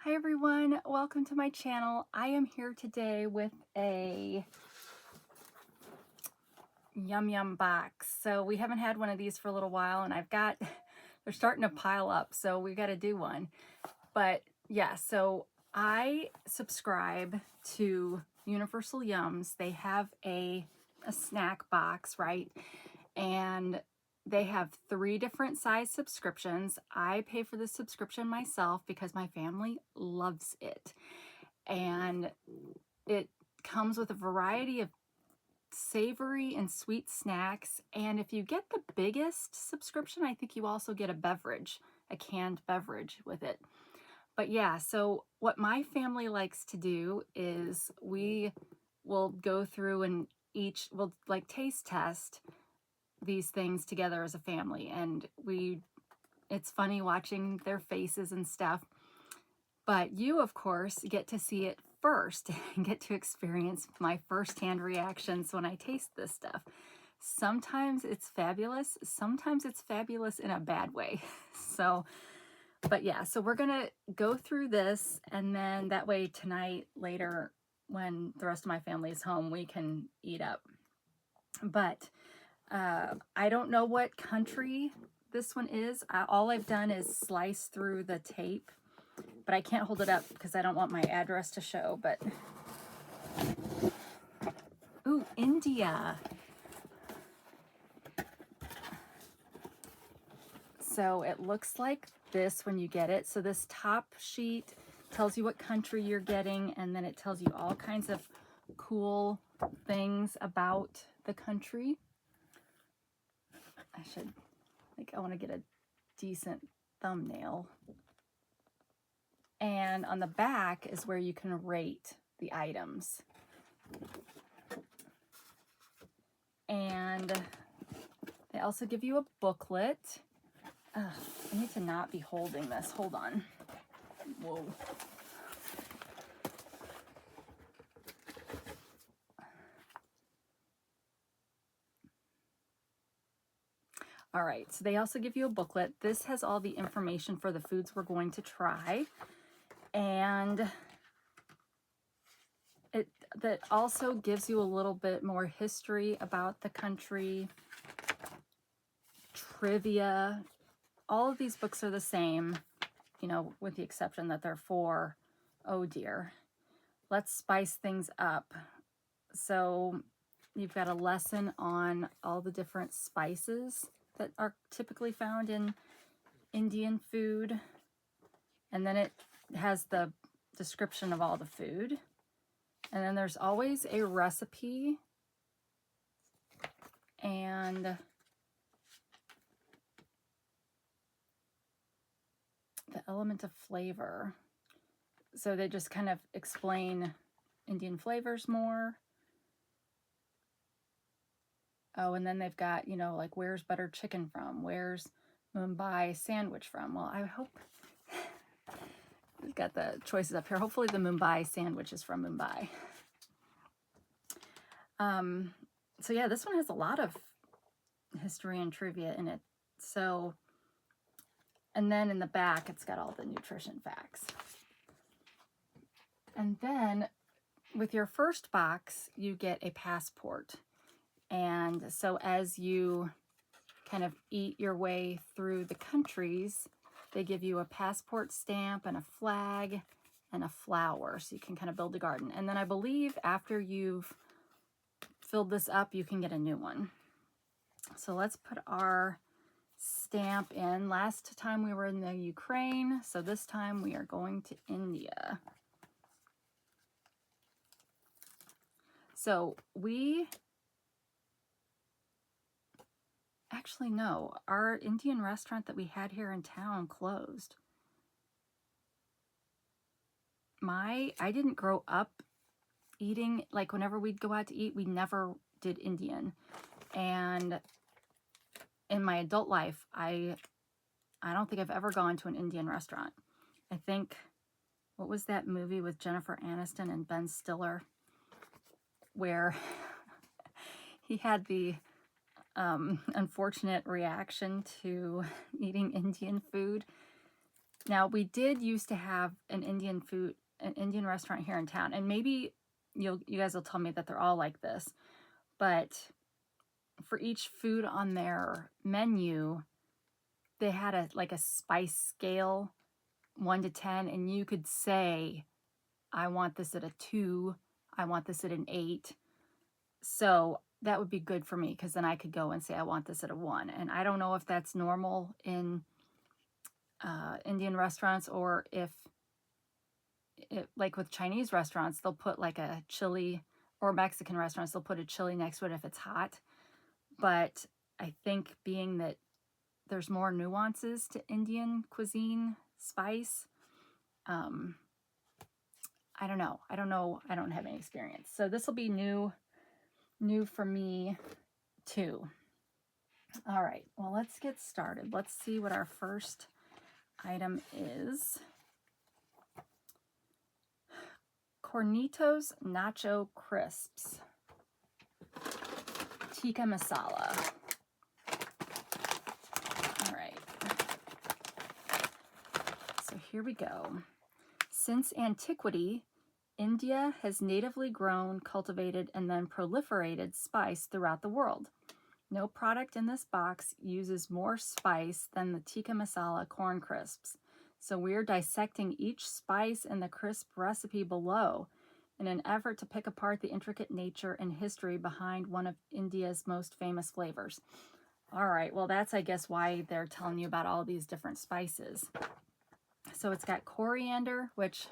Hi everyone, welcome to my channel. I am here today with a yum yum box. So we haven't had one of these for a little while and they're starting to pile up, so we got to do one. But yeah, so I subscribe to Universal Yums. They have a snack box, right? And they have 3 different size subscriptions. I pay for the subscription myself because my family loves it. And it comes with a variety of savory and sweet snacks. And if you get the biggest subscription, I think you also get a canned beverage with it. But yeah, so what my family likes to do is we will go through and we'll like taste test these things together as a family. And it's funny watching their faces and stuff. But you, of course, get to see it first and get to experience my firsthand reactions when I taste this stuff. Sometimes it's fabulous. Sometimes it's fabulous in a bad way. But yeah, so we're going to go through this, and then that way tonight, later, when the rest of my family is home, we can eat up. But I don't know what country this one is. All I've done is slice through the tape, but I can't hold it up because I don't want my address to show. But ooh, India. So it looks like this when you get it. So this top sheet tells you what country you're getting, and then it tells you all kinds of cool things about the country. I want to get a decent thumbnail. And on the back is where you can rate the items. And they also give you a booklet. I need to not be holding this. Hold on. Whoa. All right, so they also give you a booklet. This has all the information for the foods we're going to try. And that also gives you a little bit more history about the country, trivia. All of these books are the same, with the exception that they're for, oh dear, let's spice things up. So you've got a lesson on all the different spices that are typically found in Indian food. And then it has the description of all the food. And then there's always a recipe and the element of flavor. So they just kind of explain Indian flavors more. Oh, and then they've got, like, where's butter chicken from? Where's Mumbai sandwich from? Well, I hope we've got the choices up here. Hopefully the Mumbai sandwich is from Mumbai. So yeah, this one has a lot of history and trivia in it. So, and then in the back, it's got all the nutrition facts. And then with your first box, you get a passport. And so as you kind of eat your way through the countries, they give you a passport stamp and a flag and a flower, so you can kind of build a garden. And then I believe after you've filled this up, you can get a new one. So let's put our stamp in. Last time we were in the Ukraine, so this time we are going to India. So actually, no, our Indian restaurant that we had here in town closed. I didn't grow up eating, like whenever we'd go out to eat, we never did Indian. And in my adult life, I don't think I've ever gone to an Indian restaurant. I think, what was that movie with Jennifer Aniston and Ben Stiller, where he had the unfortunate reaction to eating Indian food? Now, we did used to have an Indian restaurant here in town, and maybe you guys will tell me that they're all like this, but for each food on their menu, they had a spice scale, 1 to 10, and you could say, I want this at a 2, I want this at an 8. So that would be good for me, because then I could go and say I want this at a 1. And I don't know if that's normal in Indian restaurants, or if like with Chinese restaurants, they'll put like a chili, or Mexican restaurants, they'll put a chili next to it if it's hot. But I think being that there's more nuances to Indian cuisine spice, I don't know. I don't have any experience. So this will be new for me too. All right, well, let's get started. Let's see what our first item is. Cornitos Nacho Crisps. Tikka Masala. All right. So here we go. Since antiquity, India has natively grown, cultivated, and then proliferated spice throughout the world. No product in this box uses more spice than the Tikka Masala corn crisps. So we're dissecting each spice in the crisp recipe below in an effort to pick apart the intricate nature and history behind one of India's most famous flavors. All right, well, that's, I guess, why they're telling you about all these different spices. So it's got coriander, which,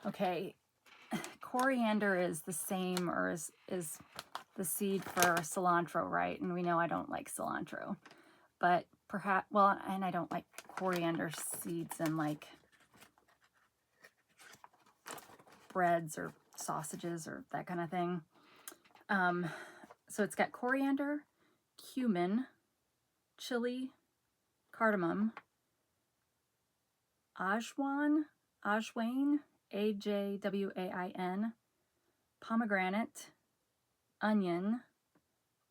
okay, coriander is the same, or is the seed for cilantro, right? And we know I don't like cilantro, but perhaps, well, and I don't like coriander seeds in like breads or sausages or that kind of thing. So it's got coriander, cumin, chili, cardamom, ajwain, Ajwain, pomegranate, onion,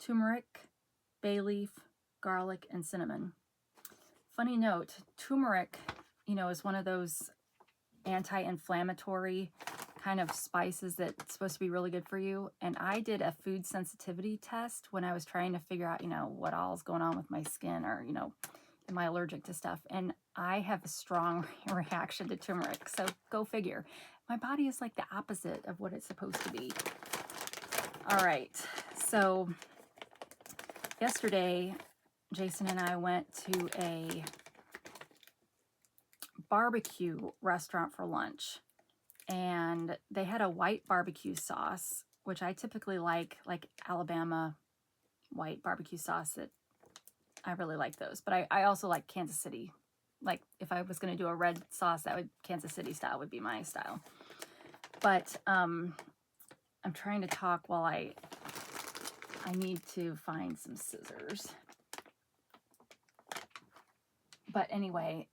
turmeric, bay leaf, garlic, and cinnamon. Funny note, turmeric, is one of those anti-inflammatory kind of spices that's supposed to be really good for you. And I did a food sensitivity test when I was trying to figure out, what all's going on with my skin, or, am I allergic to stuff? And I have a strong reaction to turmeric. So go figure. My body is like the opposite of what it's supposed to be. All right. So yesterday, Jason and I went to a barbecue restaurant for lunch, and they had a white barbecue sauce, which I typically like Alabama white barbecue sauce. That I really like those, but I also like Kansas City. Like if I was going to do a red sauce, Kansas City style would be my style. But I'm trying to talk while I need to find some scissors. But anyway,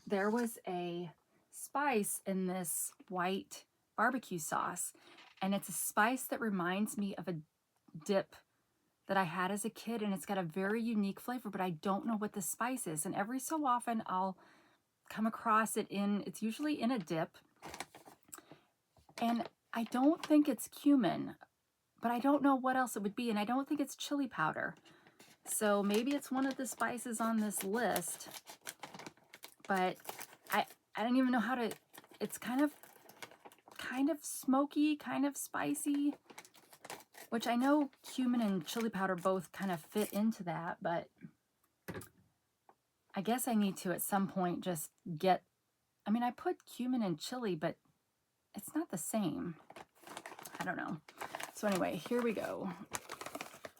there was a spice in this white barbecue sauce, and it's a spice that reminds me of a dip that I had as a kid, and it's got a very unique flavor, but I don't know what the spice is. And every so often I'll come across it it's usually in a dip, and I don't think it's cumin, but I don't know what else it would be, and I don't think it's chili powder. So maybe it's one of the spices on this list, but I don't even know how to, it's kind of smoky, kind of spicy, which I know cumin and chili powder both kind of fit into that, but I guess I need to at some point just I put cumin and chili, but it's not the same. I don't know. So anyway, here we go.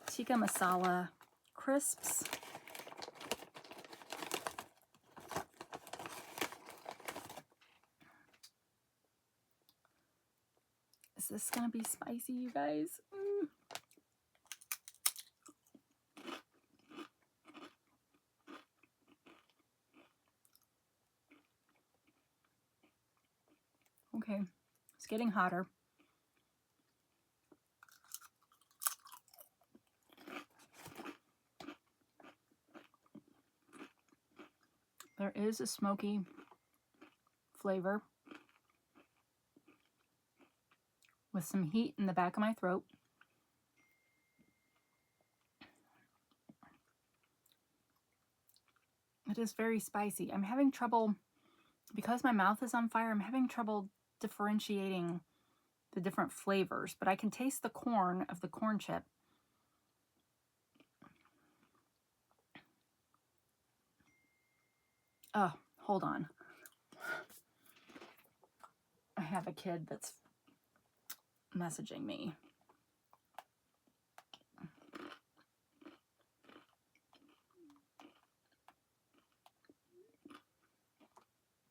Tikka Masala crisps. Is this gonna be spicy, you guys? Okay, it's getting hotter. There is a smoky flavor with some heat in the back of my throat. It is very spicy. I'm having trouble, because my mouth is on fire, I'm having trouble differentiating the different flavors, but I can taste the corn of the corn chip. Oh, hold on. I have a kid that's messaging me.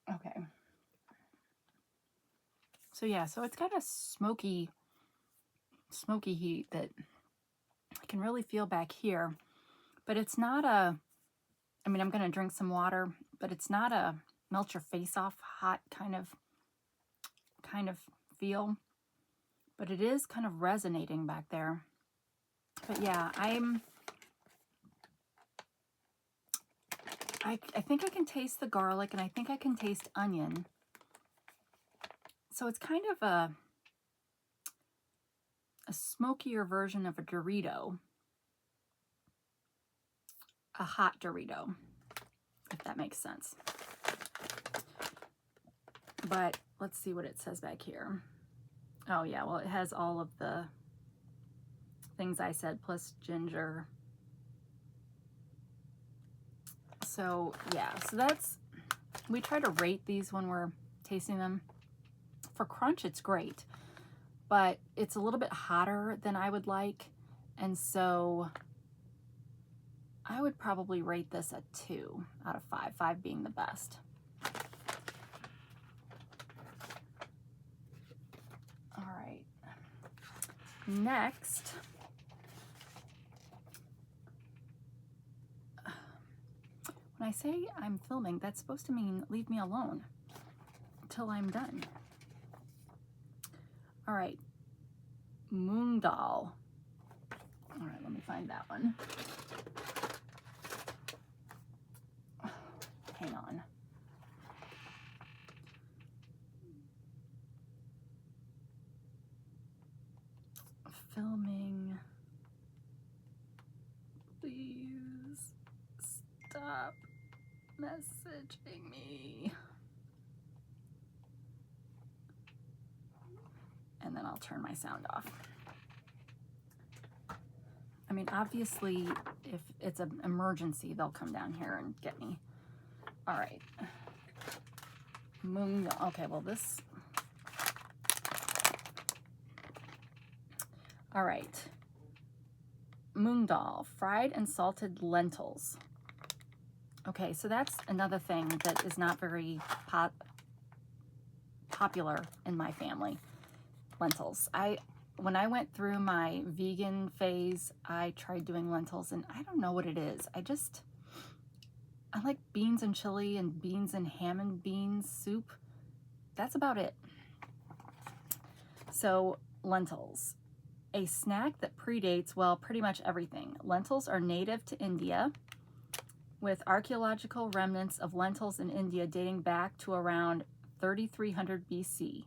Okay. So yeah, so it's got a smoky heat that I can really feel back here, but it's not a, I mean, I'm going to drink some water, but it's not a melt your face off hot kind of feel, but it is kind of resonating back there. But yeah, I think I can taste the garlic, and I think I can taste onion. So it's kind of a smokier version of a Dorito. A hot Dorito, if that makes sense. But let's see what it says back here. Oh yeah, well, it has all of the things I said, plus ginger. So yeah, so that's, we try to rate these when we're tasting them. For crunch, it's great, but it's a little bit hotter than I would like, and so I would probably rate this a 2 out of 5, 5 being the best. All right, next, when I say I'm filming, that's supposed to mean leave me alone till I'm done. All right, moong dal. All right, let me find that one. Hang on. Filming. Please stop messaging me. And then I'll turn my sound off. I mean, obviously, if it's an emergency, they'll come down here and get me. All right. Moong, okay, well this. All right. Moong dal, fried and salted lentils. Okay, so that's another thing that is not very popular in my family. Lentils. When I went through my vegan phase, I tried doing lentils, and I don't know what it is. I like beans and chili and beans and ham and beans soup. That's about it. So lentils, a snack that predates, well, pretty much everything. Lentils are native to India, with archaeological remnants of lentils in India dating back to around 3300 BC.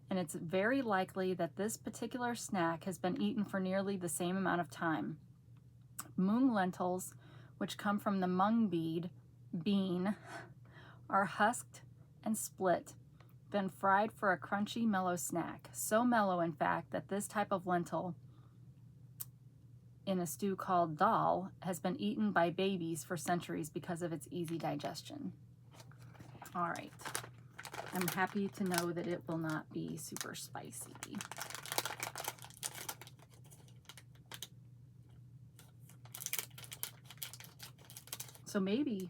And it's very likely that this particular snack has been eaten for nearly the same amount of time. Moong lentils, which come from the mung bean, are husked and split, then fried for a crunchy, mellow snack. So mellow, in fact, that this type of lentil in a stew called dal has been eaten by babies for centuries because of its easy digestion. All right. I'm happy to know that it will not be super spicy. So maybe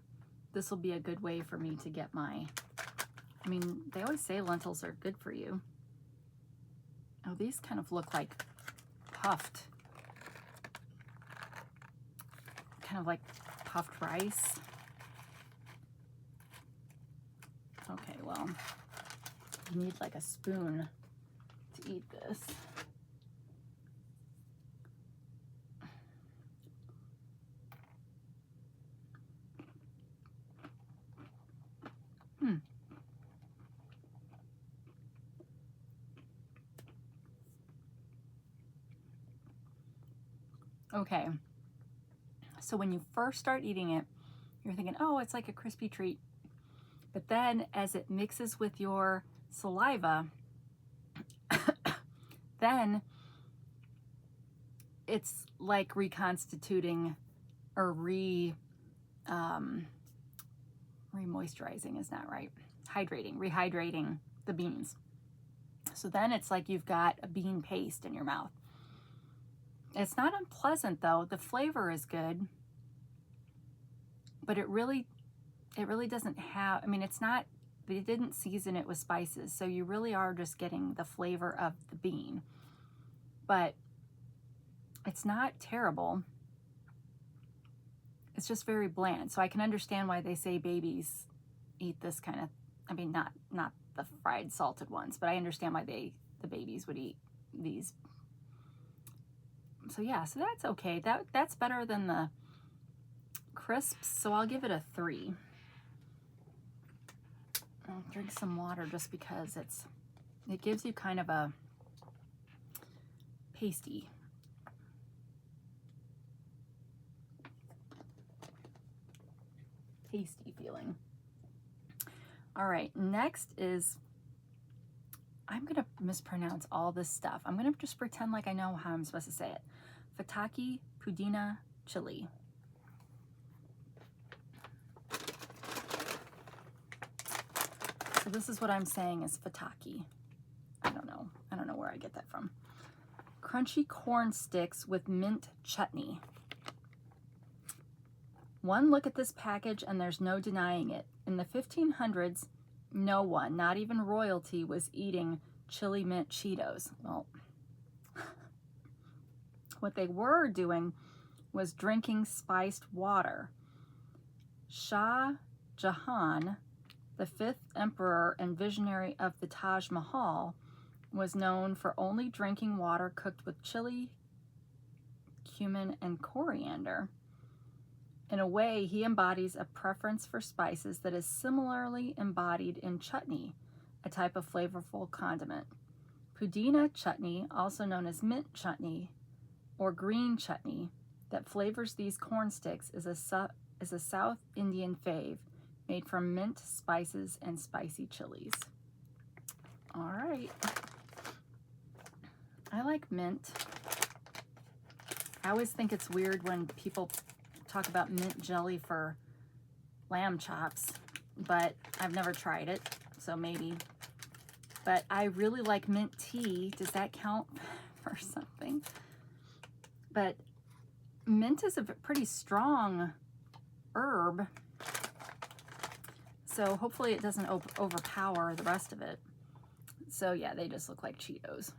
this will be a good way for me to get my, I mean, they always say lentils are good for you. Oh, these kind of look like puffed, kind of like puffed rice. Okay, well, you need like a spoon to eat this. Okay, so when you first start eating it, you're thinking, oh, it's like a crispy treat. But then as it mixes with your saliva, then it's like reconstituting or re-moisturizing is not right. Rehydrating the beans. So then it's like you've got a bean paste in your mouth. It's not unpleasant though. The flavor is good, but it really doesn't have, I mean, it's not, they didn't season it with spices. So you really are just getting the flavor of the bean, but it's not terrible. It's just very bland. So I can understand why they say babies eat this kind of, I mean, not the fried salted ones, but I understand why the babies would eat these. So yeah, so that's okay. That's better than the crisps. So I'll give it a 3. I'll drink some water just because it gives you kind of a pasty feeling. All right, next is, I'm gonna mispronounce all this stuff. I'm gonna just pretend like I know how I'm supposed to say it. Fataki Pudina Chili. So this is what I'm saying is fataki. I don't know where I get that from. Crunchy corn sticks with mint chutney. One look at this package and there's no denying it. In the 1500s, no one, not even royalty, was eating chili mint Cheetos. Well, what they were doing was drinking spiced water. Shah Jahan, the 5th emperor and visionary of the Taj Mahal, was known for only drinking water cooked with chili, cumin, and coriander. In a way, he embodies a preference for spices that is similarly embodied in chutney, a type of flavorful condiment. Pudina chutney, also known as mint chutney or green chutney, that flavors these corn sticks is a South Indian fave made from mint, spices, and spicy chilies. All right. I like mint. I always think it's weird when people talk about mint jelly for lamb chops, but I've never tried it, so maybe. But I really like mint tea. Does that count for something? But mint is a pretty strong herb, so hopefully it doesn't overpower the rest of it. So yeah, they just look like Cheetos.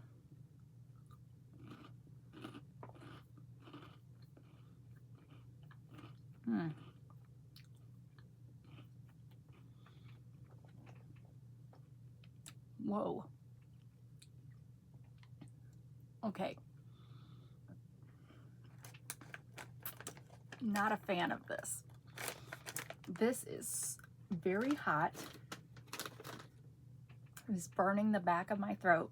Whoa. Okay. Not a fan of this. This is very hot. It's burning the back of my throat,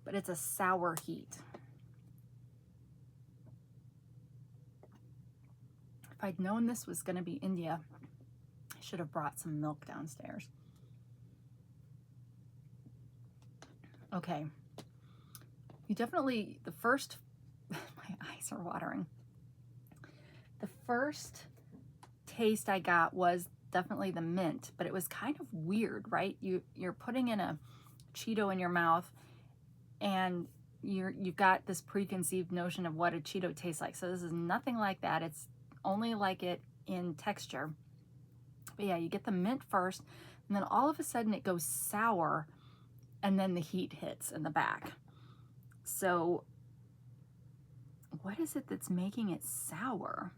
but it's a sour heat. If I'd known this was going to be India, I should have brought some milk downstairs. Okay. You definitely, the first, my eyes are watering. The first taste I got was definitely the mint, but it was kind of weird, right? You're putting in a Cheeto in your mouth and you've got this preconceived notion of what a Cheeto tastes like. So this is nothing like that. It's only like it in texture. But yeah, you get the mint first, and then all of a sudden it goes sour, and then the heat hits in the back. So what is it that's making it sour?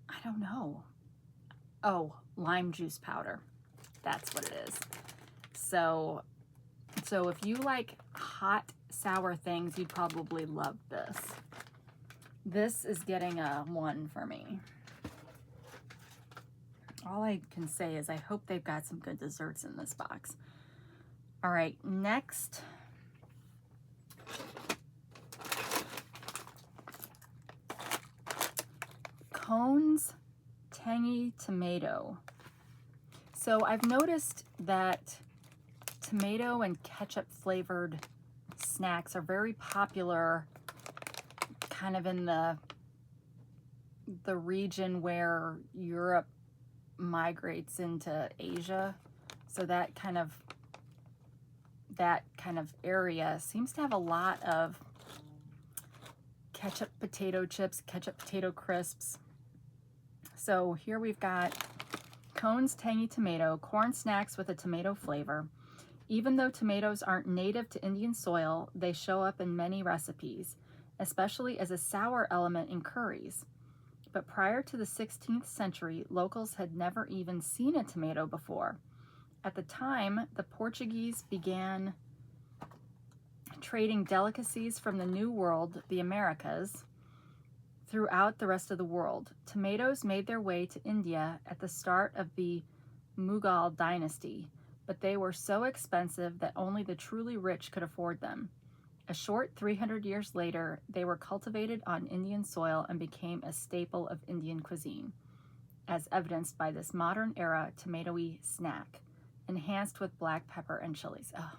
I don't know. Oh, lime juice powder. That's what it is. So if you like hot, sour things, you'd probably love this. This is getting a 1 for me. All I can say is I hope they've got some good desserts in this box. All right, next. Cones Tangy Tomato. So I've noticed that tomato and ketchup flavored snacks are very popular kind of in the region where Europe migrates into Asia. So that kind of area seems to have a lot of ketchup potato chips, ketchup potato crisps. So here we've got Cones Tangy Tomato, corn snacks with a tomato flavor. Even though tomatoes aren't native to Indian soil, they show up in many recipes, especially as a sour element in curries. But prior to the 16th century, locals had never even seen a tomato before. At the time, the Portuguese began trading delicacies from the New World, the Americas, throughout the rest of the world. Tomatoes made their way to India at the start of the Mughal dynasty, but they were so expensive that only the truly rich could afford them. A short 300 years later, they were cultivated on Indian soil and became a staple of Indian cuisine, as evidenced by this modern era tomatoey snack, enhanced with black pepper and chilies. Oh.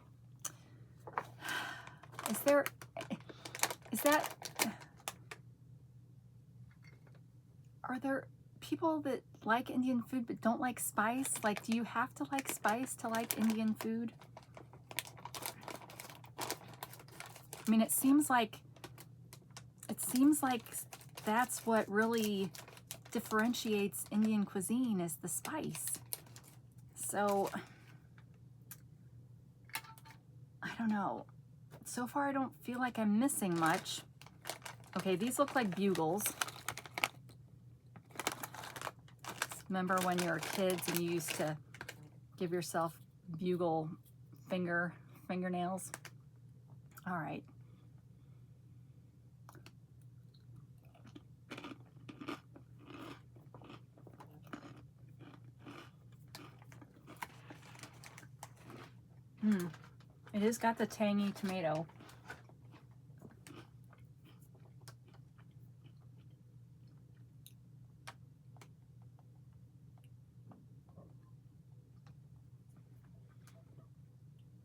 Are there people that like Indian food but don't like spice? Like, do you have to like spice to like Indian food? I mean, it seems like that's what really differentiates Indian cuisine is the spice. So, I don't know. So far, I don't feel like I'm missing much. Okay, these look like bugles. Remember when you were kids and you used to give yourself bugle fingernails? All right. It has got the tangy tomato.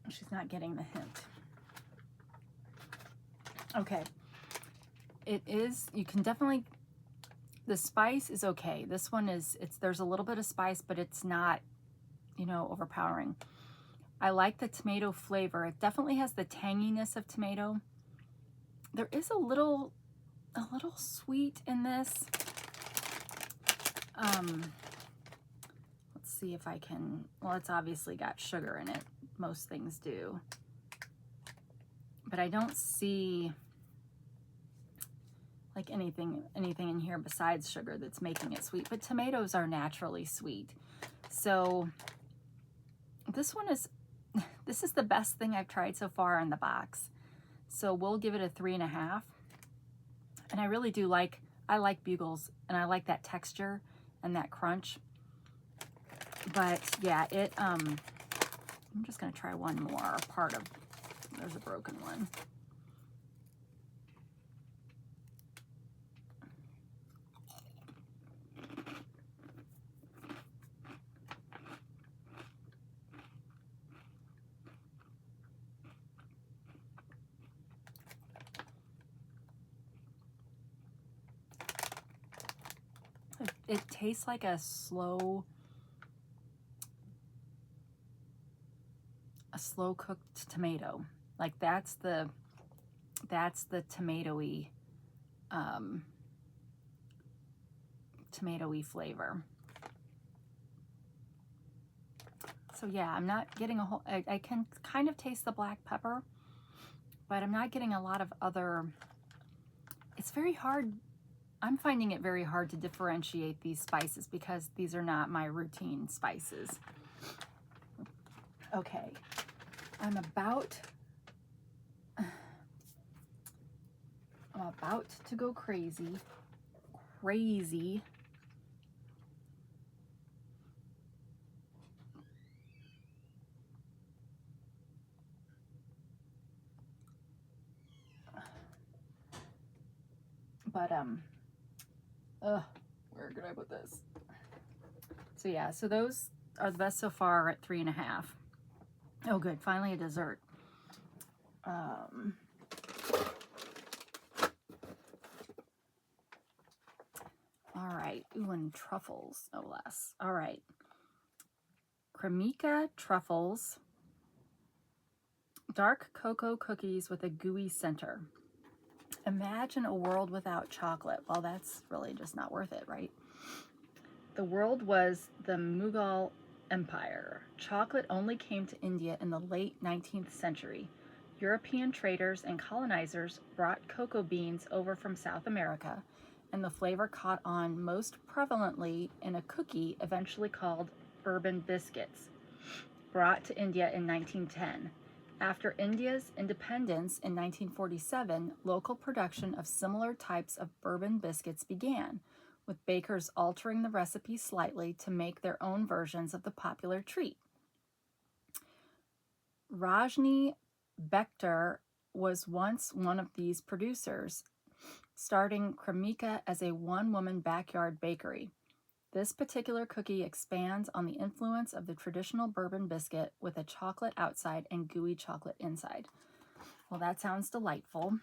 She's not getting the hint. Okay. It is, you can definitely, the spice is okay. This one is, there's a little bit of spice, but it's not, you know, overpowering. I like the tomato flavor. It definitely has the tanginess of tomato. There is a little sweet in this. Let's see if I can, well, it's obviously got sugar in it. Most things do. But I don't see like anything in here besides sugar that's making it sweet. But tomatoes are naturally sweet. So this is the best thing I've tried so far in the box. So we'll give it a 3.5. And I really do I like bugles and I like that texture and that crunch. But yeah, I'm just gonna try one more there's a broken one. It tastes like a slow cooked tomato. Like that's the tomatoey flavor. So yeah, I'm not getting a whole, I can kind of taste the black pepper, but I'm not getting a lot of other, it's very hard. I'm finding it very hard to differentiate these spices because these are not my routine spices. Okay, I'm about to go crazy. But, where could I put this? So yeah, so those are the best so far at 3.5. Oh good, finally a dessert. All right, ooh, and truffles, no less. All right, Cremica truffles, dark cocoa cookies with a gooey center. Imagine a world without chocolate. Well, that's really just not worth it, right? The world was the Mughal Empire. Chocolate only came to India in the late 19th century. European traders and colonizers brought cocoa beans over from South America, and the flavor caught on most prevalently in a cookie eventually called bourbon biscuits, brought to India in 1910. After India's independence in 1947, local production of similar types of bourbon biscuits began, with bakers altering the recipe slightly to make their own versions of the popular treat. Rajni Bector was once one of these producers, starting Cremica as a one-woman backyard bakery. This particular cookie expands on the influence of the traditional bourbon biscuit with a chocolate outside and gooey chocolate inside. Well, that sounds delightful.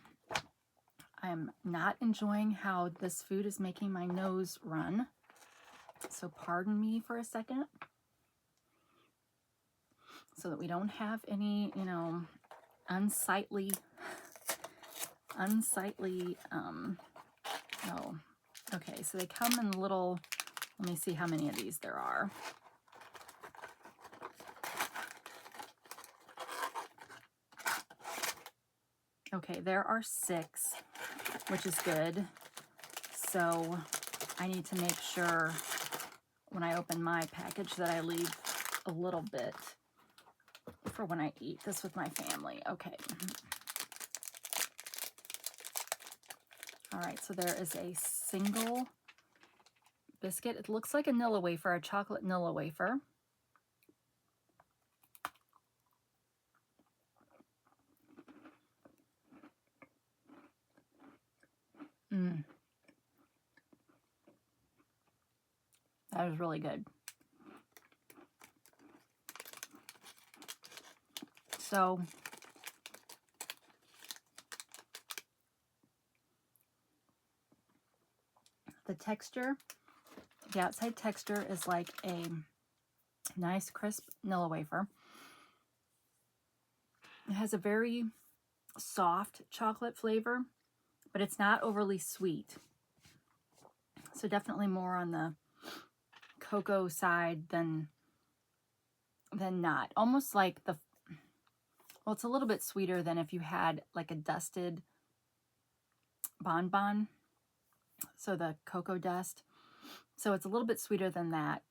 I'm not enjoying how this food is making my nose run, so pardon me for a second, so that we don't have any, unsightly, no. Okay, so they come in little, let me see how many of these there are. Okay, there are 6, which is good. So I need to make sure when I open my package that I leave a little bit for when I eat this with my family. Okay. All right, so there is a single biscuit. It looks like a Nilla wafer, a chocolate Nilla wafer. That was really good. So the texture, the outside texture is like a nice crisp Nilla wafer. It has a very soft chocolate flavor, but it's not overly sweet. So definitely more on the cocoa side than not. Almost like well, it's a little bit sweeter than if you had like a dusted bonbon. So the cocoa dust. So it's a little bit sweeter than that.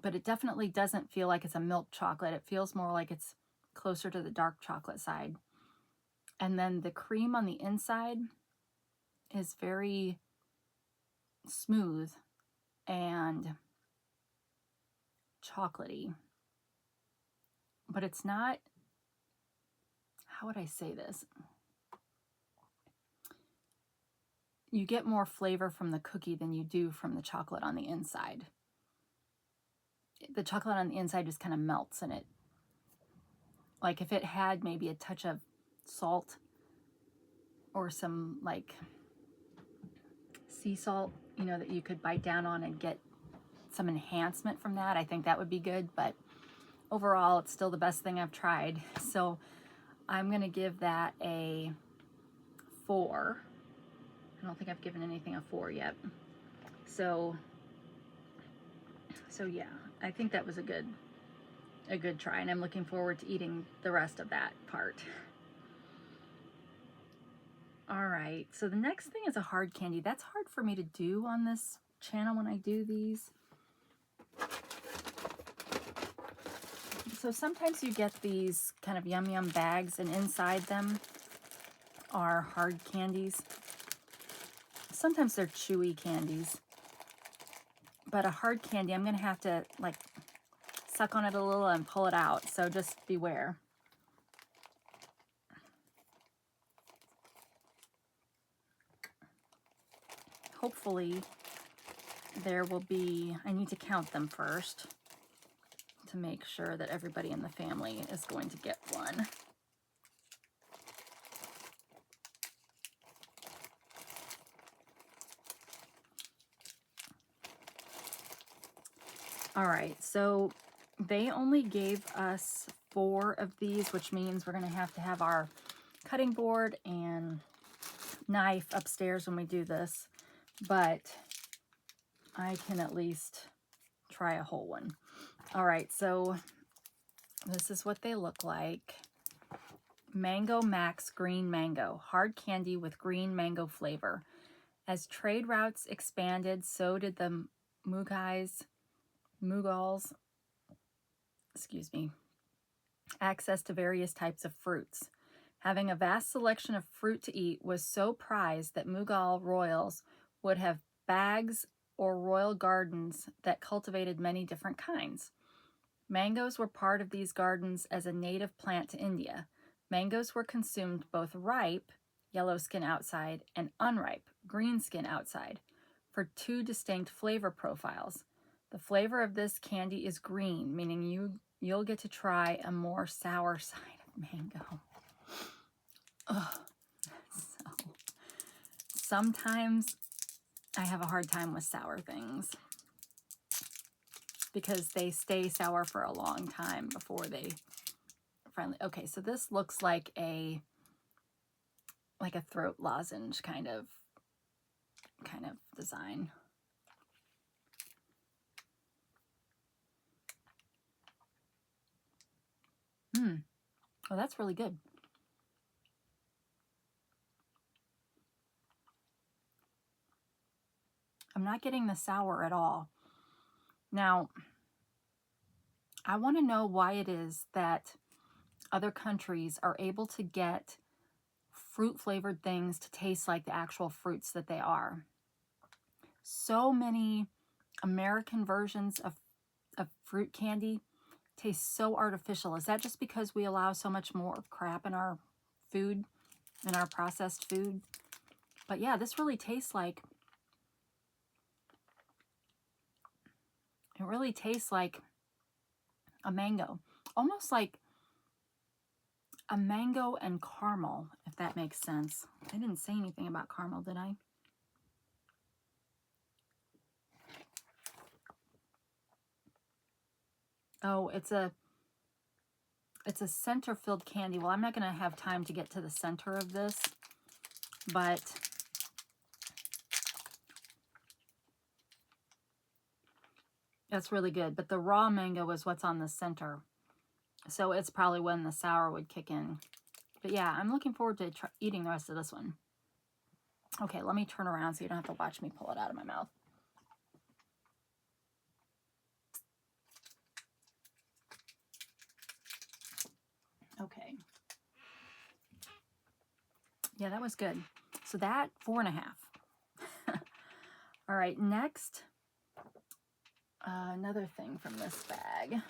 But it definitely doesn't feel like it's a milk chocolate. It feels more like it's closer to the dark chocolate side. And then the cream on the inside is very smooth and chocolatey. But it's not, how would I say this? You get more flavor from the cookie than you do from the chocolate on the inside. The chocolate on the inside just kind of melts in it. Like if it had maybe a touch of salt or some like sea salt, that you could bite down on and get some enhancement from that, I think that would be good. But overall, it's still the best thing I've tried. So I'm going to give that a 4. I don't think I've given anything a 4 yet. So yeah, I think that was a good try, and I'm looking forward to eating the rest of that part. All right, so the next thing is a hard candy. That's hard for me to do on this channel when I do these. So sometimes you get these kind of yum yum bags, and inside them are hard candies. Sometimes they're chewy candies. But a hard candy, I'm going to have to like suck on it a little and pull it out. So just beware. hopefully there will be, I need to count them first to make sure that everybody in the family is going to get one. All right, so they only gave us 4 of these, which means we're going to have our cutting board and knife upstairs when we do this, but I can at least try a whole one. All right, so this is what they look like. Mango Max Green Mango, hard candy with green mango flavor. As trade routes expanded, so did the Mughals, excuse me, access to various types of fruits. Having a vast selection of fruit to eat was so prized that Mughal royals would have bags or royal gardens that cultivated many different kinds. Mangoes were part of these gardens as a native plant to India. Mangoes were consumed both ripe, yellow skin outside, and unripe, green skin outside, for 2 distinct flavor profiles. The flavor of this candy is green, meaning you'll get to try a more sour side of mango. Ugh. So, sometimes I have a hard time with sour things because they stay sour for a long time before they finally... Okay, so this looks like a throat lozenge kind of design. Oh, that's really good. I'm not getting the sour at all. Now, I want to know why it is that other countries are able to get fruit-flavored things to taste like the actual fruits that they are. So many American versions of fruit candy taste so artificial. Is that just because we allow so much more crap in our food, in our processed food? But yeah, this really tastes like... It really tastes like a mango. Almost like a mango and caramel, if that makes sense. I didn't say anything about caramel, did I? Oh, it's a center-filled candy. Well, I'm not going to have time to get to the center of this, but that's really good. But the raw mango is what's on the center, so it's probably when the sour would kick in. But yeah, I'm looking forward to eating the rest of this one. Okay, let me turn around so you don't have to watch me pull it out of my mouth. Okay. Yeah, that was good. So that, 4.5. All right, next, another thing from this bag.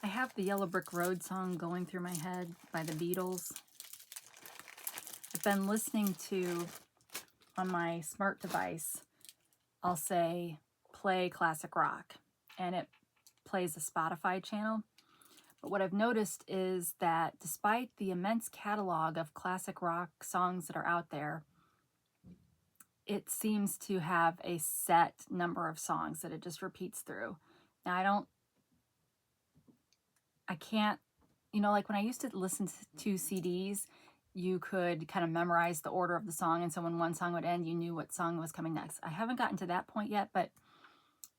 I have the Yellow Brick Road song going through my head by the Beatles. I've been listening to, on my smart device, I'll say, play classic rock, and it plays a Spotify channel. But what I've noticed is that despite the immense catalog of classic rock songs that are out there, it seems to have a set number of songs that it just repeats through. Now, I can't, you know, like when I used to listen to CDs, you could kind of memorize the order of the song, and so when one song would end, you knew what song was coming next. I haven't gotten to that point yet, but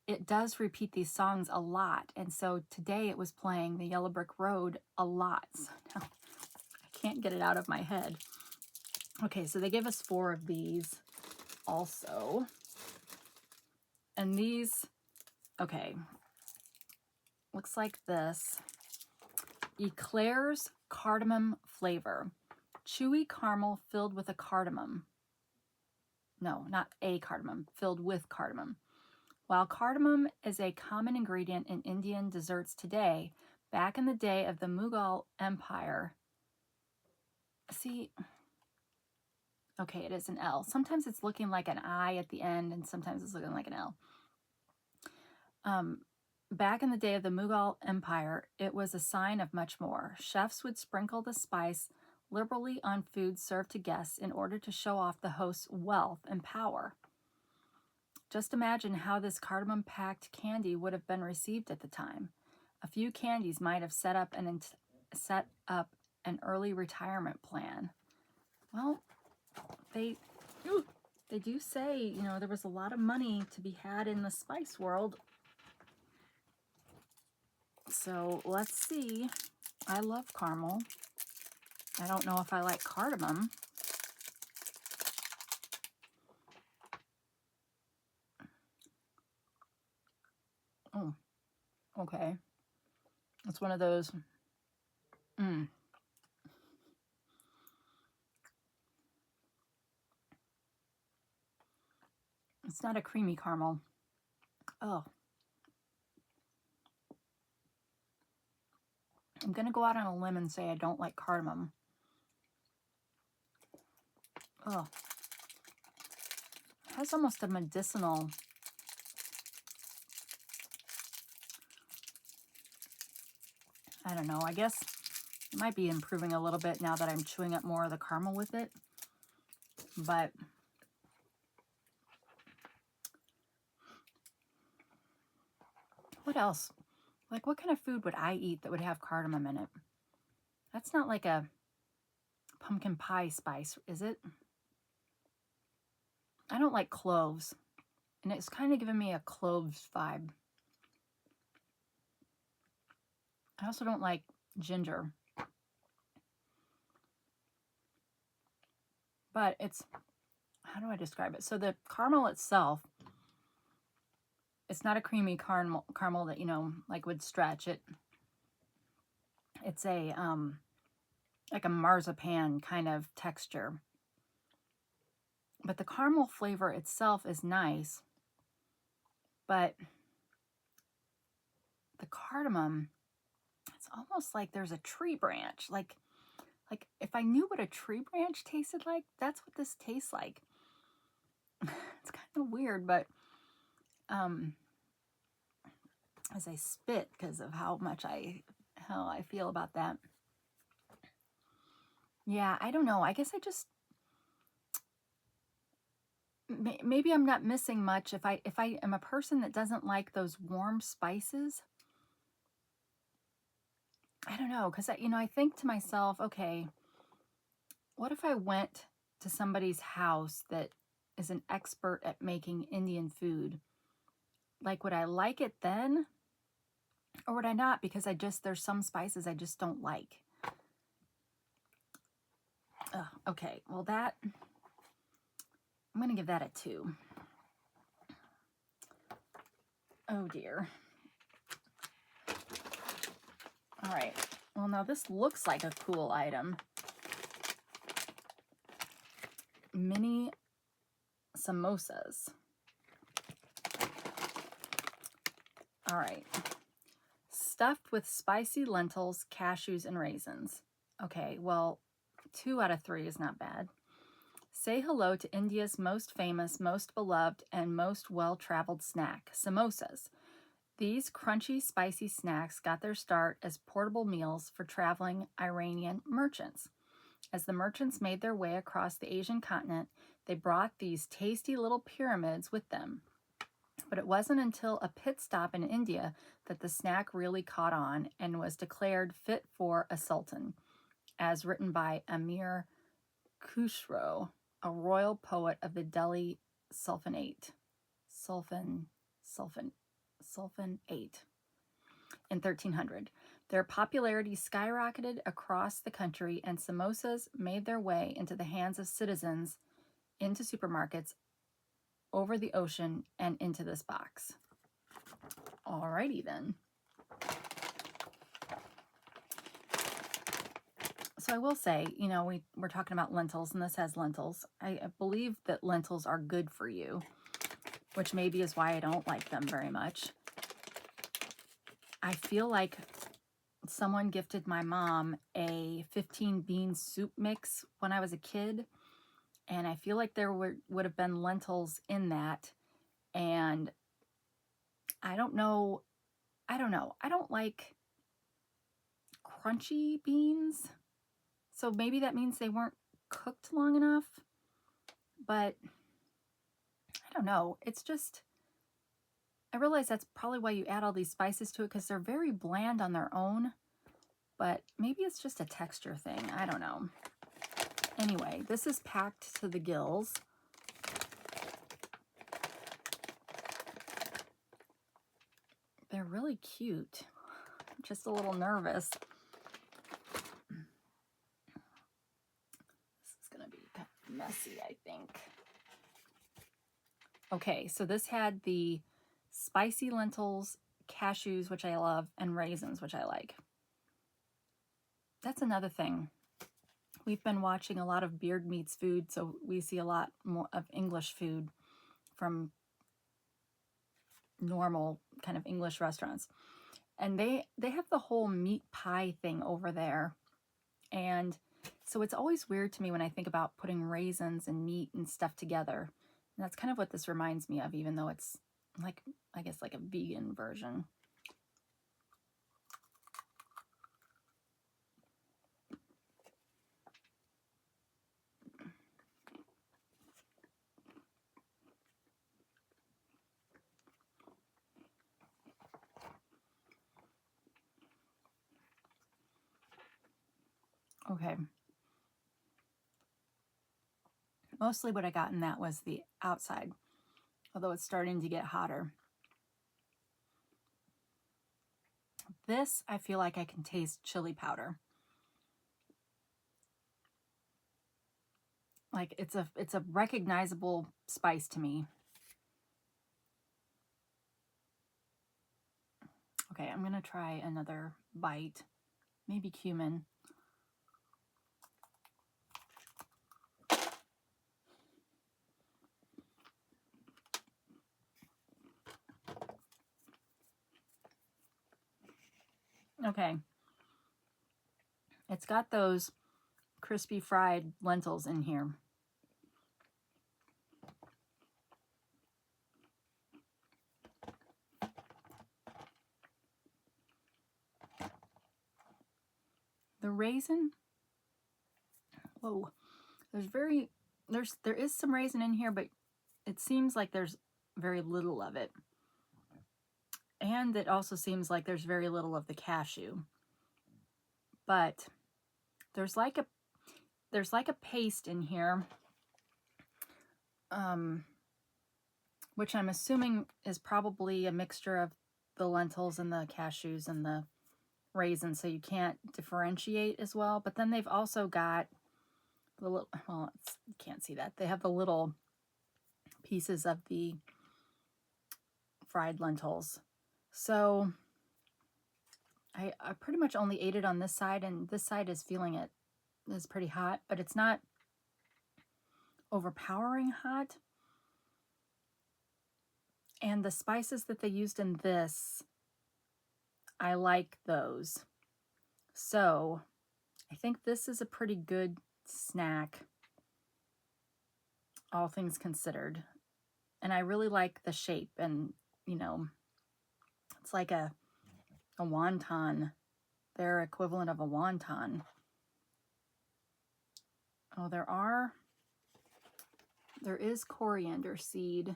it does repeat these songs a lot. And so today it was playing the Yellow Brick Road a lot. So now I can't get it out of my head. Okay, so they gave us 4 of these also. And these, okay, looks like this. Eclair's cardamom flavor. Chewy caramel filled with a cardamom. No, not a cardamom, filled with cardamom. While cardamom is a common ingredient in Indian desserts today, back in the day of the Mughal Empire, see, okay, it is an L. Sometimes it's looking like an I at the end, and sometimes it's looking like an L. Back in the day of the Mughal Empire, it was a sign of much more. Chefs would sprinkle the spice liberally on food served to guests in order to show off the host's wealth and power. Just imagine how this cardamom-packed candy would have been received at the time. A few candies might have set up an early retirement plan. Well, they do say, you know, there was a lot of money to be had in the spice world. So let's see. I love caramel. I don't know if I like cardamom. Oh, okay. It's one of those. It's not a creamy caramel. Oh. I'm going to go out on a limb and say I don't like cardamom. Oh. It has almost a medicinal. I don't know. I guess it might be improving a little bit now that I'm chewing up more of the caramel with it. But what else? Like, what kind of food would I eat that would have cardamom in it? That's not like a pumpkin pie spice, is it? I don't like cloves, and it's kind of giving me a cloves vibe. I also don't like ginger. But it's, how do I describe it? So the caramel itself, it's not a creamy caramel that, you know, like would stretch it. It's a, like a marzipan kind of texture. But the caramel flavor itself is nice. But the cardamom, it's almost like there's a tree branch. Like if I knew what a tree branch tasted like, that's what this tastes like. It's kind of weird, but as I spit because of how I feel about that. Yeah, I don't know. I guess I just, maybe I'm not missing much. If I am a person that doesn't like those warm spices, I don't know, because I think to myself, okay, what if I went to somebody's house that is an expert at making Indian food? Like, would I like it then? Or would I not? Because there's some spices I just don't like. Okay, well I'm going to give that a 2. Oh dear. All right. Well, now this looks like a cool item. Mini samosas. All right. Stuffed with spicy lentils, cashews, and raisins. Okay, well, 2 out of 3 is not bad. Say hello to India's most famous, most beloved, and most well-traveled snack, samosas. These crunchy, spicy snacks got their start as portable meals for traveling Iranian merchants. As the merchants made their way across the Asian continent, they brought these tasty little pyramids with them. But it wasn't until a pit stop in India that the snack really caught on and was declared fit for a sultan, as written by Amir Khusro, a royal poet of the Delhi Sultanate in 1300. Their popularity skyrocketed across the country, and samosas made their way into the hands of citizens, into supermarkets, over the ocean, and into this box. Alrighty then. So I will say, we're talking about lentils, and this has lentils. I believe that lentils are good for you, which maybe is why I don't like them very much. I feel like someone gifted my mom a 15 bean soup mix when I was a kid. And I feel like there would have been lentils in that. And I don't know. I don't like crunchy beans. So maybe that means they weren't cooked long enough. But I don't know. It's just, I realize that's probably why you add all these spices to it, because they're very bland on their own. But maybe it's just a texture thing. I don't know. Anyway, this is packed to the gills. They're really cute. I'm just a little nervous. This is going to be kind of messy, I think. Okay, so this had the spicy lentils, cashews, which I love, and raisins, which I like. That's another thing. We've been watching a lot of Beard Meats Food, so we see a lot more of English food from normal kind of English restaurants. And they have the whole meat pie thing over there. And so it's always weird to me when I think about putting raisins and meat and stuff together. And that's kind of what this reminds me of, even though it's like, I guess, like a vegan version. Okay. Mostly what I got in that was the outside, although it's starting to get hotter. This, I feel like I can taste chili powder. Like it's a recognizable spice to me. Okay, I'm gonna try another bite. Maybe cumin. Okay. It's got those crispy fried lentils in here. The raisin, whoa, there is some raisin in here, but it seems like there's very little of it. And it also seems like there's very little of the cashew. But there's like a paste in here, which I'm assuming is probably a mixture of the lentils and the cashews and the raisins, so you can't differentiate as well. But then they've also got the little, well, you can't see that. They have the little pieces of the fried lentils. So I pretty much only ate it on this side, and this side is feeling it. It's pretty hot, but it's not overpowering hot. And the spices that they used in this, I like those. So I think this is a pretty good snack, all things considered. And I really like the shape, and you know, it's like a wonton, their equivalent of a wonton. Oh, there is coriander seed,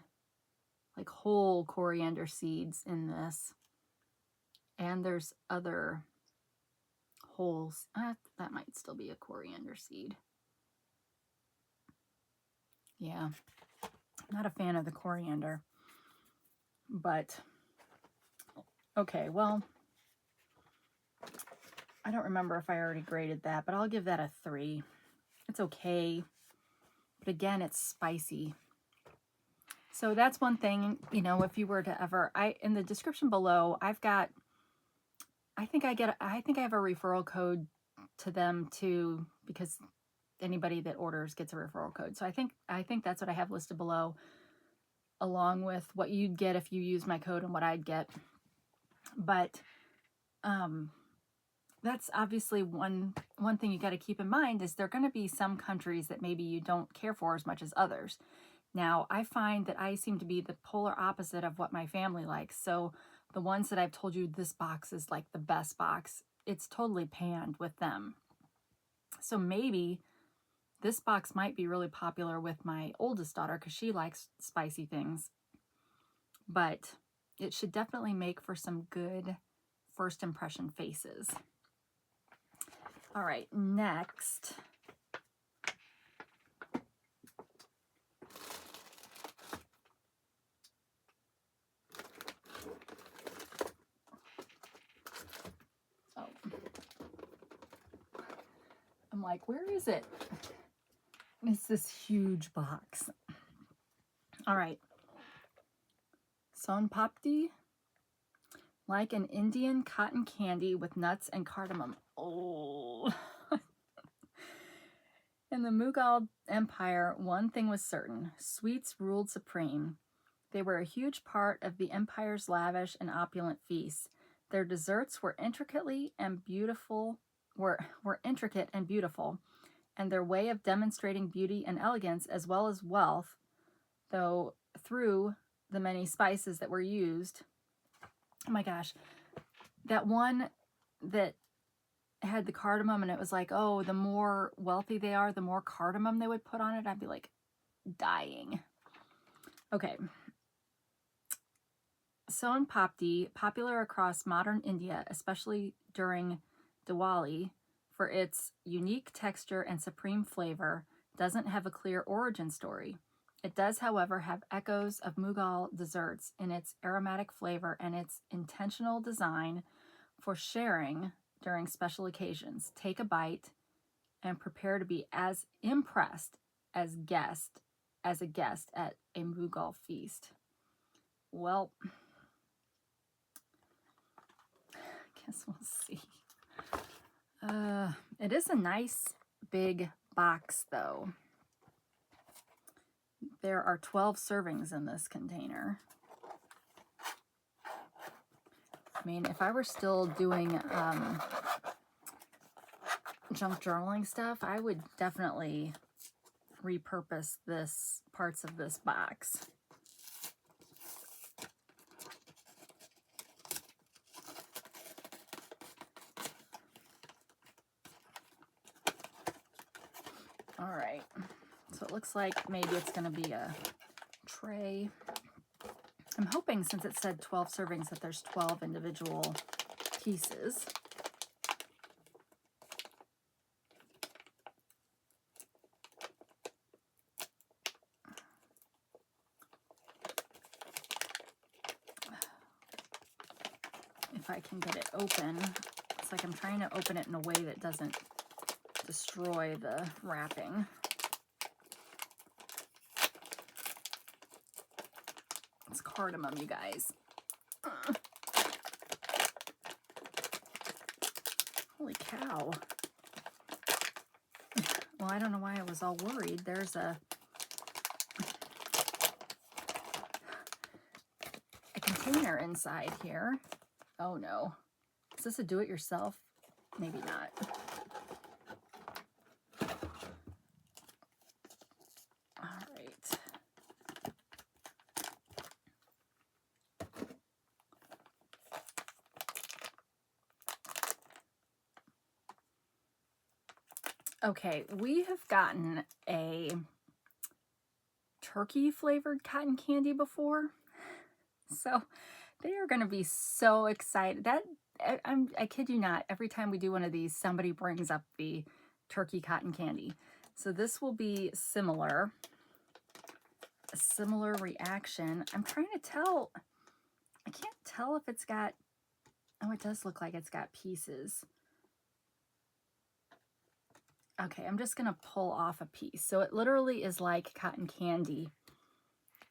like whole coriander seeds in this. And there's other holes. That might still be a coriander seed. Yeah, not a fan of the coriander. But, okay, well, I don't remember if I already graded that, but I'll give that a 3. It's okay. But again, it's spicy. So that's one thing, you know, if you were to ever, in the description below, I've got, I think I have a referral code to them too, because anybody that orders gets a referral code. So I think that's what I have listed below, along with what you'd get if you use my code and what I'd get. But that's obviously one thing you got to keep in mind is there are going to be some countries that maybe you don't care for as much as others. Now, I find that I seem to be the polar opposite of what my family likes. So the ones that I've told you this box is like the best box, it's totally panned with them. So maybe this box might be really popular with my oldest daughter because she likes spicy things. But it should definitely make for some good first impression faces. All right, next. Oh. I'm like, where is it? It's this huge box. All right. Son papdi, like an Indian cotton candy with nuts and cardamom. Oh. In the Mughal Empire, one thing was certain: sweets ruled supreme. They were a huge part of the empire's lavish and opulent feasts. Their desserts were intricate and beautiful, and their way of demonstrating beauty and elegance as well as wealth, though through the many spices that were used. Oh my gosh, that one that had the cardamom, and it was like, oh, the more wealthy they are, the more cardamom they would put on it. I'd be like dying. Okay. Son papdi, popular across modern India, especially during Diwali, for its unique texture and supreme flavor, doesn't have a clear origin story. It does, however, have echoes of Mughal desserts in its aromatic flavor and its intentional design for sharing during special occasions. Take a bite and prepare to be as impressed as a guest at a Mughal feast. Well, I guess we'll see. It is a nice big box, though. There are 12 servings in this container. I mean, if I were still doing junk journaling stuff, I would definitely repurpose this parts of this box. All right, so it looks like maybe it's going to be a tray. I'm hoping, since it said 12 servings, that there's 12 individual pieces. If I can get it open. It's like I'm trying to open it in a way that doesn't destroy the wrapping. It's cardamom, you guys. Holy cow. Well, I don't know why I was all worried. There's a container inside here. Oh no. Is this a do-it-yourself? Maybe not. All right. Okay, we have gotten a turkey flavored cotton candy before. So they are going to be so excited. I kid you not, every time we do one of these, somebody brings up the turkey cotton candy. So this will be similar, a similar reaction. I'm trying to tell, I can't tell if it's got, oh, it does look like it's got pieces. Okay, I'm just going to pull off a piece. So it literally is like cotton candy.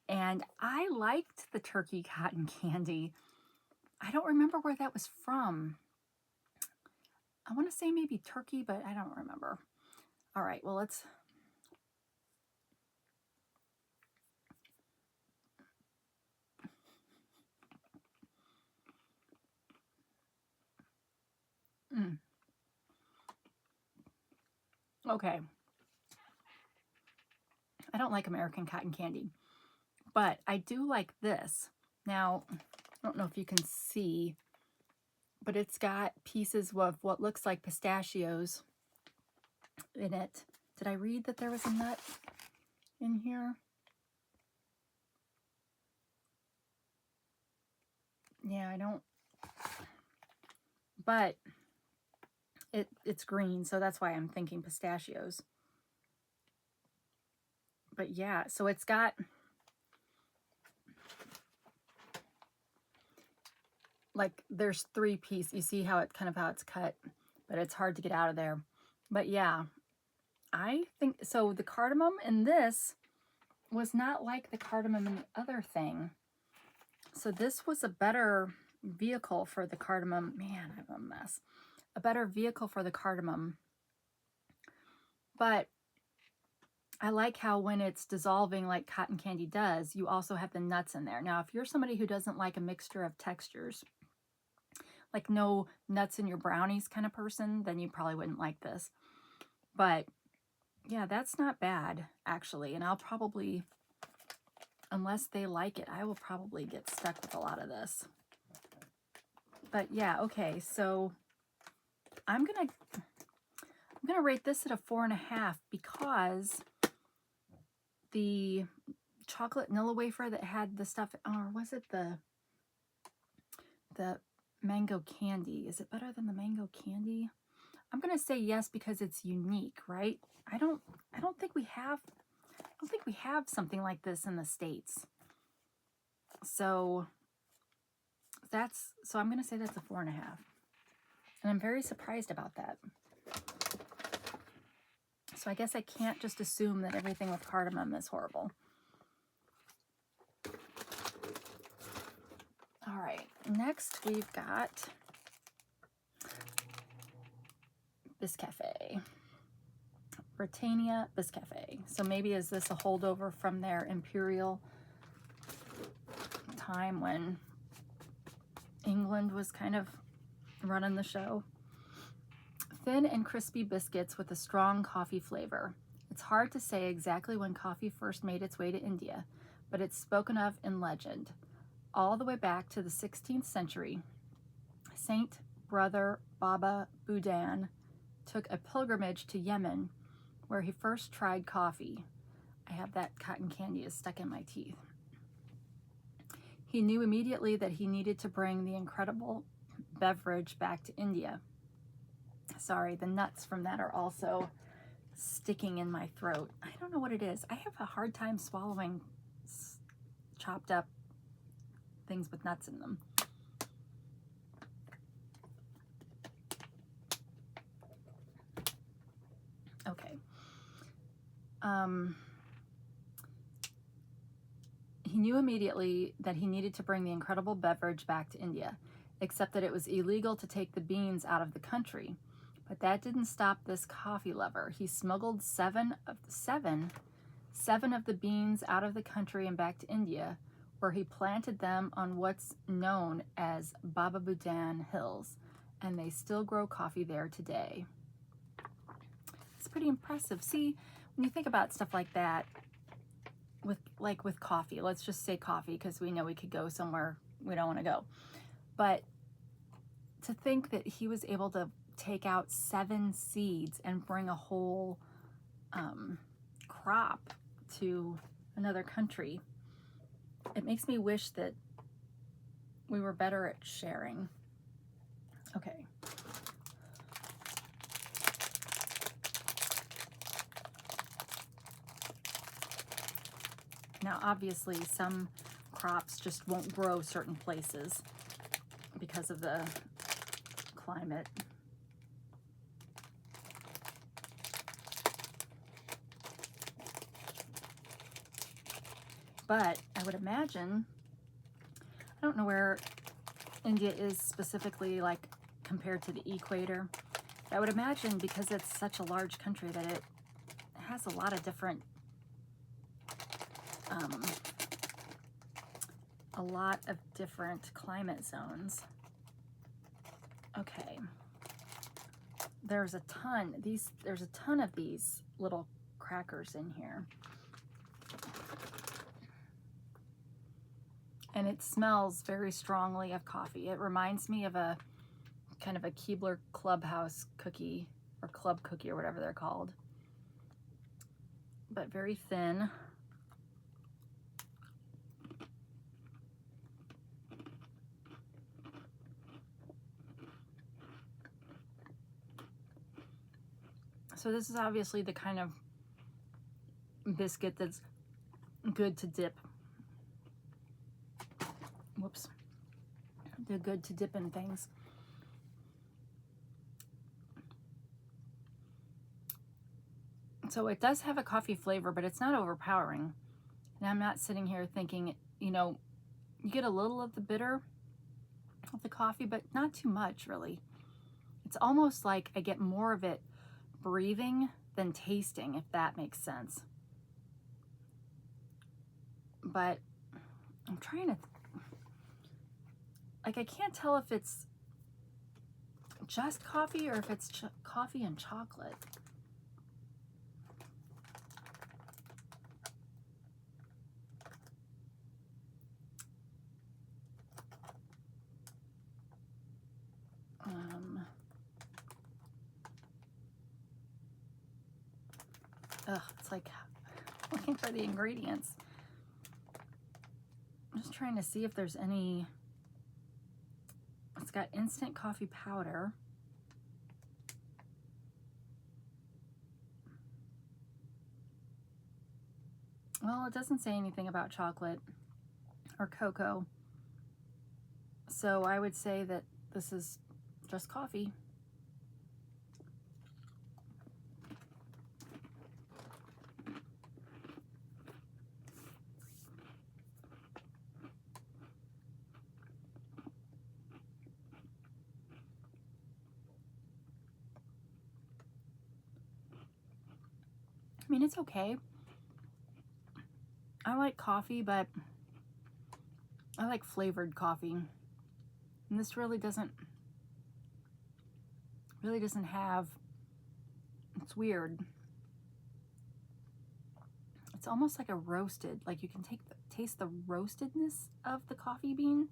And I liked the turkey cotton candy. I don't remember where that was from. I want to say maybe Turkey, but I don't remember. All right, well, let's... Okay. I don't like American cotton candy, but I do like this. Now, I don't know if you can see, but it's got pieces of what looks like pistachios in it. Did I read that there was a nut in here? Yeah, I don't. But it's green, so that's why I'm thinking pistachios. But yeah, so it's got like there's 3 pieces. You see how it's cut, but it's hard to get out of there. But yeah, I think so. The cardamom in this was not like the cardamom in the other thing. So this was a better vehicle for the cardamom. Man, I'm a mess. A better vehicle for the cardamom. But I like how when it's dissolving like cotton candy does, you also have the nuts in there. Now, if you're somebody who doesn't like a mixture of textures, like no nuts in your brownies kind of person, then you probably wouldn't like this. But yeah, that's not bad, actually. And I'll probably, unless they like it, I will probably get stuck with a lot of this. But yeah, okay, so I'm gonna rate this at a 4.5 because the chocolate Nilla wafer that had the stuff, or was it the mango candy? Is it better than the mango candy? I'm gonna say yes because it's unique, right? I don't think we have something like this in the States. So I'm gonna say that's a 4.5. And I'm very surprised about that. So I guess I can't just assume that everything with cardamom is horrible. All right, next we've got Biscafe. Britannia Biscafe. So maybe is this a holdover from their imperial time when England was kind of running the show? Thin and crispy biscuits with a strong coffee flavor. It's hard to say exactly when coffee first made its way to India, but it's spoken of in legend. All the way back to the 16th century, Saint Brother Baba Budan took a pilgrimage to Yemen where he first tried coffee. I have that cotton candy is stuck in my teeth. He knew immediately that he needed to bring the incredible beverage back to India. Sorry, the nuts from that are also sticking in my throat. I don't know what it is. I have a hard time swallowing chopped up things with nuts in them. Okay. He knew immediately that he needed to bring the incredible beverage back to India, except that it was illegal to take the beans out of the country. But that didn't stop this coffee lover. He smuggled seven of the beans out of the country and back to India, where he planted them on what's known as Baba Budan Hills, and they still grow coffee there today. It's pretty impressive. See, when you think about stuff like that, with coffee, let's just say coffee because we know we could go somewhere we don't want to go. But to think that he was able to take out 7 seeds and bring a whole crop to another country, it makes me wish that we were better at sharing. Okay. Now, obviously, some crops just won't grow certain places because of the climate. But I would imagine, I don't know where India is specifically, like compared to the equator. I would imagine because it's such a large country that it has a lot of different climate zones. Okay, there's a ton. There's a ton of these little crackers in here. And it smells very strongly of coffee. It reminds me of a kind of a Keebler Clubhouse cookie or club cookie or whatever they're called. But very thin. So this is obviously the kind of biscuit that's good to dip. Whoops. They're good to dip in things. So it does have a coffee flavor, but it's not overpowering. And I'm not sitting here thinking, you know, you get a little of the bitter of the coffee, but not too much, really. It's almost like I get more of it breathing than tasting, if that makes sense. But I'm trying to, like, I can't tell if it's just coffee or if it's coffee and chocolate. It's like looking for the ingredients. I'm just trying to see if there's any. It's got instant coffee powder. Well, it doesn't say anything about chocolate or cocoa. So I would say that this is just coffee. I mean, it's okay. I like coffee, but I like flavored coffee. And this really doesn't have, it's weird. It's almost like a roasted, like you can taste the roastedness of the coffee bean.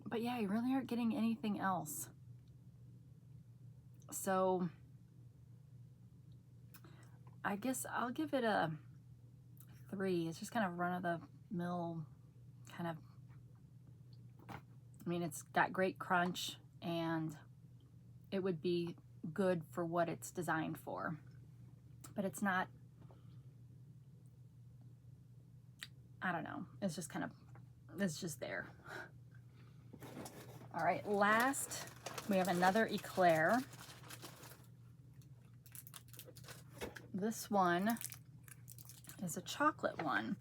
But yeah, you really aren't getting anything else. So I guess I'll give it a 3. It's just kind of run-of-the-mill kind of, I mean, it's got great crunch and it would be good for what it's designed for. But it's not, I don't know, it's just kind of, it's just there. All right, last, we have another eclair. This one is a chocolate one.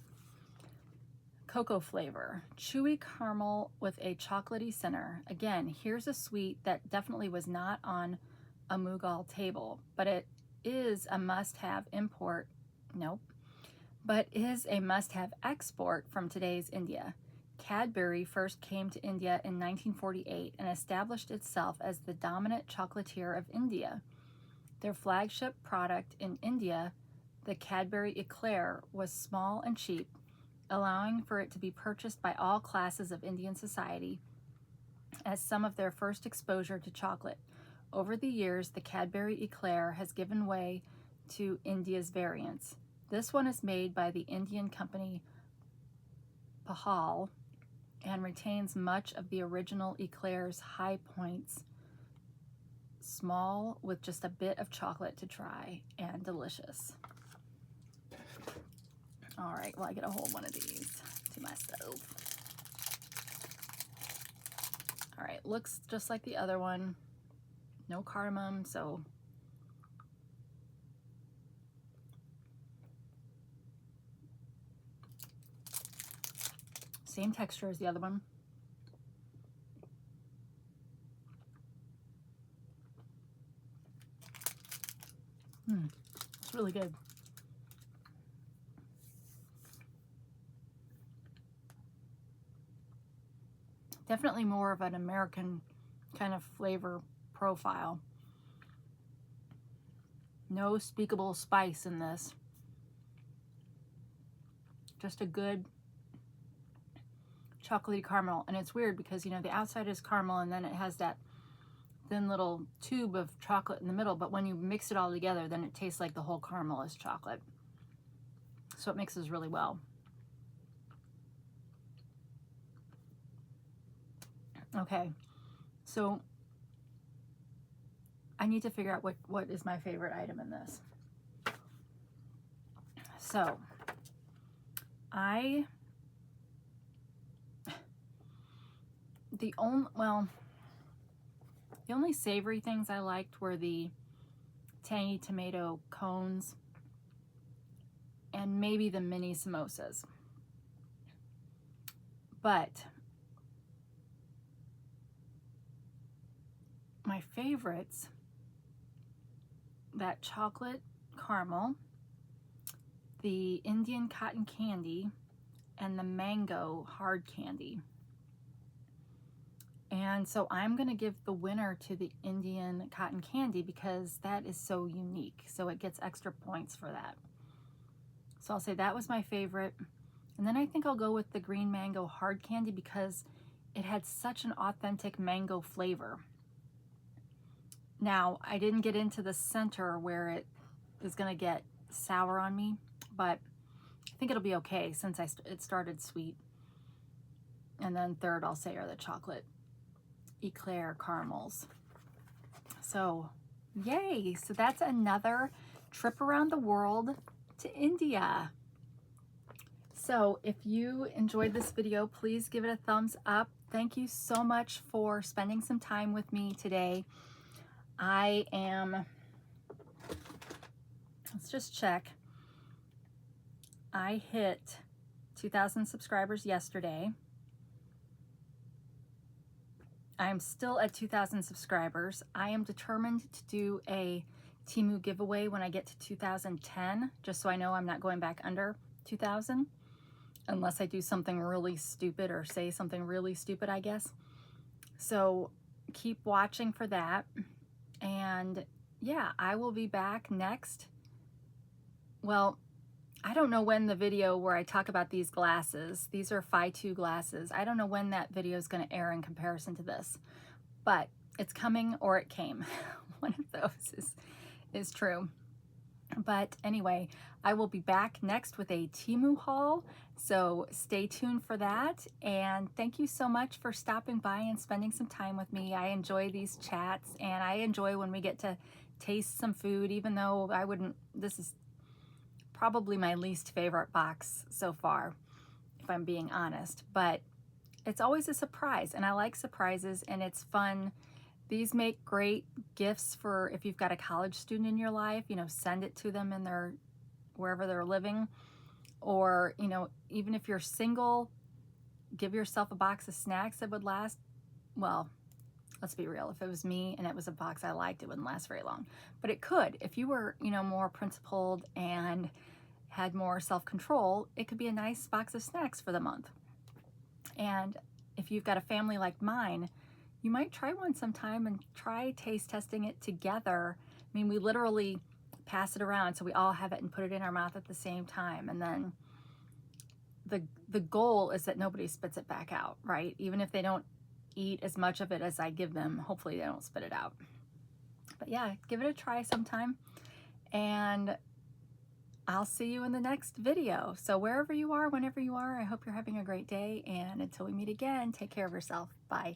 Cocoa flavor, chewy caramel with a chocolatey center. Again, here's a sweet that definitely was not on a Mughal table, but it is a must-have import. Nope. But is a must-have export from today's India. Cadbury first came to India in 1948 and established itself as the dominant chocolatier of India. Their flagship product in India, the Cadbury Eclair, was small and cheap, allowing for it to be purchased by all classes of Indian society as some of their first exposure to chocolate. Over the years, the Cadbury Eclair has given way to India's variants. This one is made by the Indian company Pahal and retains much of the original Eclair's high points. Small with just a bit of chocolate to try and delicious. All right, well, I get a whole one of these to myself. All right, looks just like the other one. No cardamom, so same texture as the other one. It's really good. Definitely more of an American kind of flavor profile. No speakable spice in this. Just a good chocolatey caramel. And it's weird because, you know, the outside is caramel and then it has that thin little tube of chocolate in the middle, but when you mix it all together, then it tastes like the whole caramel is chocolate. So it mixes really well. Okay, so I need to figure out what is my favorite item in this. So the only savory things I liked were the tangy tomato cones and maybe the mini samosas. But my favorites, that chocolate caramel, the Indian cotton candy, and the mango hard candy. And so I'm gonna give the winner to the Indian cotton candy because that is so unique. So it gets extra points for that. So I'll say that was my favorite. And then I think I'll go with the green mango hard candy because it had such an authentic mango flavor. Now, I didn't get into the center where it is gonna get sour on me, but I think it'll be okay since it started sweet. And then third, I'll say, are the chocolate eclair caramels. So yay, so that's another trip around the world to India. So if you enjoyed this video, please give it a thumbs up. Thank you so much for spending some time with me today. Let's just check. I hit 2,000 subscribers yesterday. I'm still at 2,000 subscribers. I am determined to do a Temu giveaway when I get to 2010, just so I know I'm not going back under 2,000, unless I do something really stupid or say something really stupid, I guess. So keep watching for that. And yeah, I will be back next. Well, I don't know when the video where I talk about these glasses, these are Phi 2 glasses, I don't know when that video is going to air in comparison to this, but it's coming or it came. One of those is true. But anyway, I will be back next with a Temu haul, so stay tuned for that. And thank you so much for stopping by and spending some time with me. I enjoy these chats, and I enjoy when we get to taste some food, even though this is probably my least favorite box so far, if I'm being honest, but it's always a surprise, and I like surprises, and it's fun. These make great gifts for if you've got a college student in your life, you know, send it to them in wherever they're living, or, you know, even if you're single, give yourself a box of snacks that would last, well, let's be real, if it was me and it was a box I liked, it wouldn't last very long, but it could. If you were, you know, more principled and had more self-control, it could be a nice box of snacks for the month. And if you've got a family like mine, you might try one sometime and try taste testing it together. I mean, we literally pass it around so we all have it and put it in our mouth at the same time. And then the goal is that nobody spits it back out, right? Even if they don't eat as much of it as I give them, hopefully they don't spit it out. But yeah, give it a try sometime. And I'll see you in the next video. So wherever you are, whenever you are, I hope you're having a great day. And until we meet again, take care of yourself. Bye.